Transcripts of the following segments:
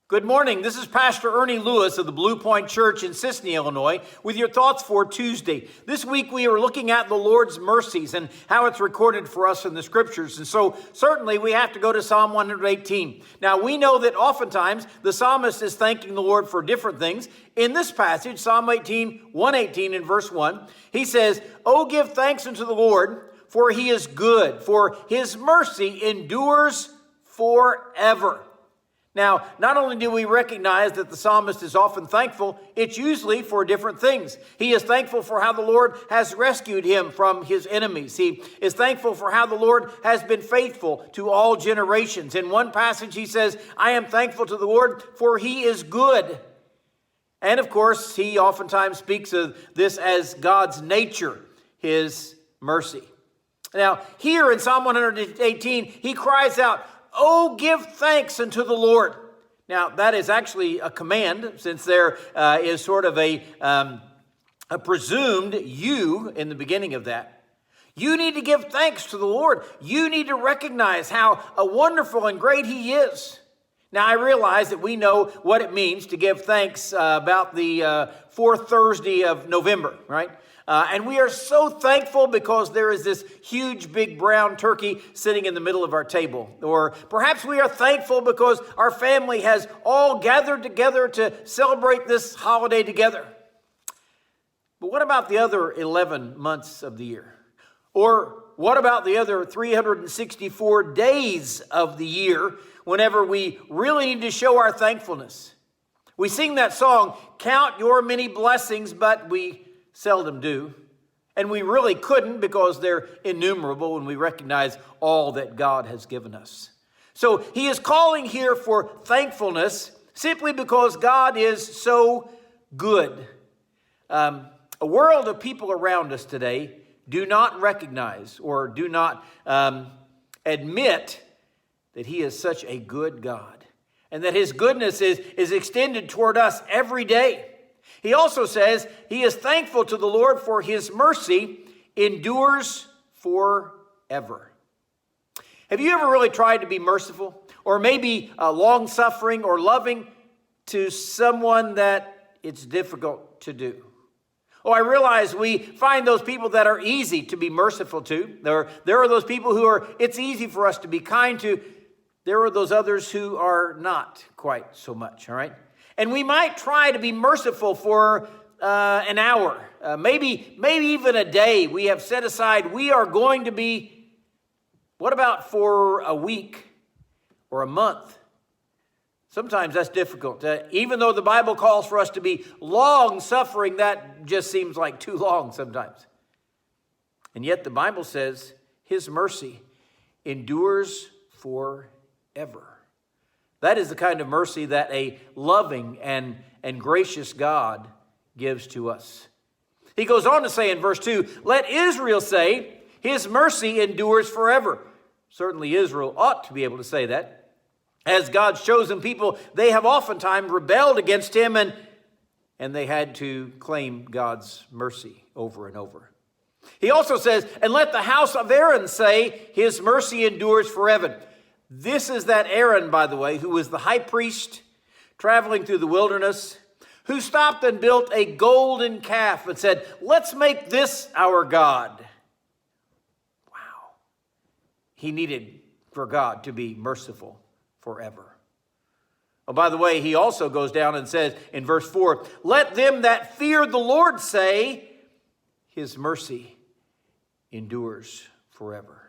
Good morning. This is Pastor Ernie Lewis of the Blue Point Church in Sisney, Illinois, with your thoughts for Tuesday. This week we are looking at the Lord's mercies and how it's recorded for us in the Scriptures. And so certainly we have to go to Psalm 118. Now we know that oftentimes the psalmist is thanking the Lord for different things. In this passage, Psalm 118 in verse 1, he says, "Oh, give thanks unto the Lord, for he is good, for his mercy endures forever." Now, not only do we recognize that the psalmist is often thankful, it's usually for different things. He is thankful for how the Lord has rescued him from his enemies. He is thankful for how the Lord has been faithful to all generations. In one passage, he says, "I am thankful to the Lord, for he is good." And of course, he oftentimes speaks of this as God's nature, his mercy. Now, here in Psalm 118, he cries out, "Oh, give thanks unto the Lord." Now, that is actually a command, since there is sort of a presumed you in the beginning of that. You need to give thanks to the Lord. You need to recognize how wonderful and great he is. Now, I realize that we know what it means to give thanks about the fourth Thursday of November, right? And we are so thankful because there is this huge, big brown turkey sitting in the middle of our table. Or perhaps we are thankful because our family has all gathered together to celebrate this holiday together. But what about the other 11 months of the year? Or what about the other 364 days of the year whenever we really need to show our thankfulness? We sing that song, "Count Your Many Blessings," but we seldom do. And we really couldn't because they're innumerable when we recognize all that God has given us. So he is calling here for thankfulness simply because God is so good. A world of people around us today do not recognize or do not admit that he is such a good God and that his goodness is extended toward us every day. He also says he is thankful to the Lord for his mercy endures forever. Have you ever really tried to be merciful or maybe long-suffering or loving to someone that it's difficult to do? Oh, I realize we find those people that are easy to be merciful to. There are those people who it's easy for us to be kind to. There are those others who are not quite so much, all right? And we might try to be merciful for an hour, maybe even a day we have set aside. We are going to be, what about for a week or a month? Sometimes that's difficult. Even though the Bible calls for us to be long-suffering, that just seems like too long sometimes. And yet the Bible says his mercy endures forever. That is the kind of mercy that a loving and gracious God gives to us. He goes on to say in verse 2, "Let Israel say, his mercy endures forever." Certainly Israel ought to be able to say that. As God's chosen people, they have oftentimes rebelled against him and they had to claim God's mercy over and over. He also says, "And let the house of Aaron say, his mercy endures forever." This is that Aaron, by the way, who was the high priest traveling through the wilderness, who stopped and built a golden calf and said, "Let's make this our God." Wow. He needed for God to be merciful forever. Oh, by the way, he also goes down and says in verse 4, "Let them that fear the Lord say, his mercy endures forever."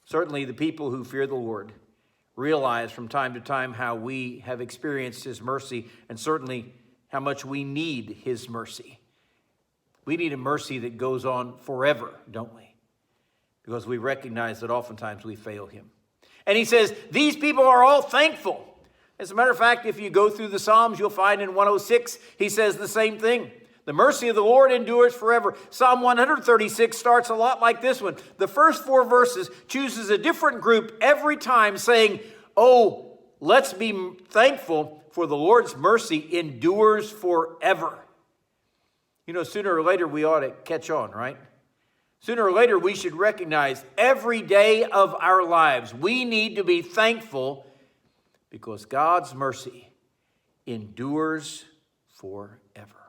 Certainly the people who fear the Lord realize from time to time how we have experienced his mercy and certainly how much we need his mercy. We need a mercy that goes on forever, don't we? Because we recognize that oftentimes we fail him. And he says, these people are all thankful. As a matter of fact, if you go through the Psalms, you'll find in 106, he says the same thing. The mercy of the Lord endures forever. Psalm 136 starts a lot like this one. The first 4 verses chooses a different group every time saying, "Oh, let's be thankful for the Lord's mercy endures forever." You know, sooner or later we ought to catch on, right? Sooner or later we should recognize every day of our lives we need to be thankful because God's mercy endures forever.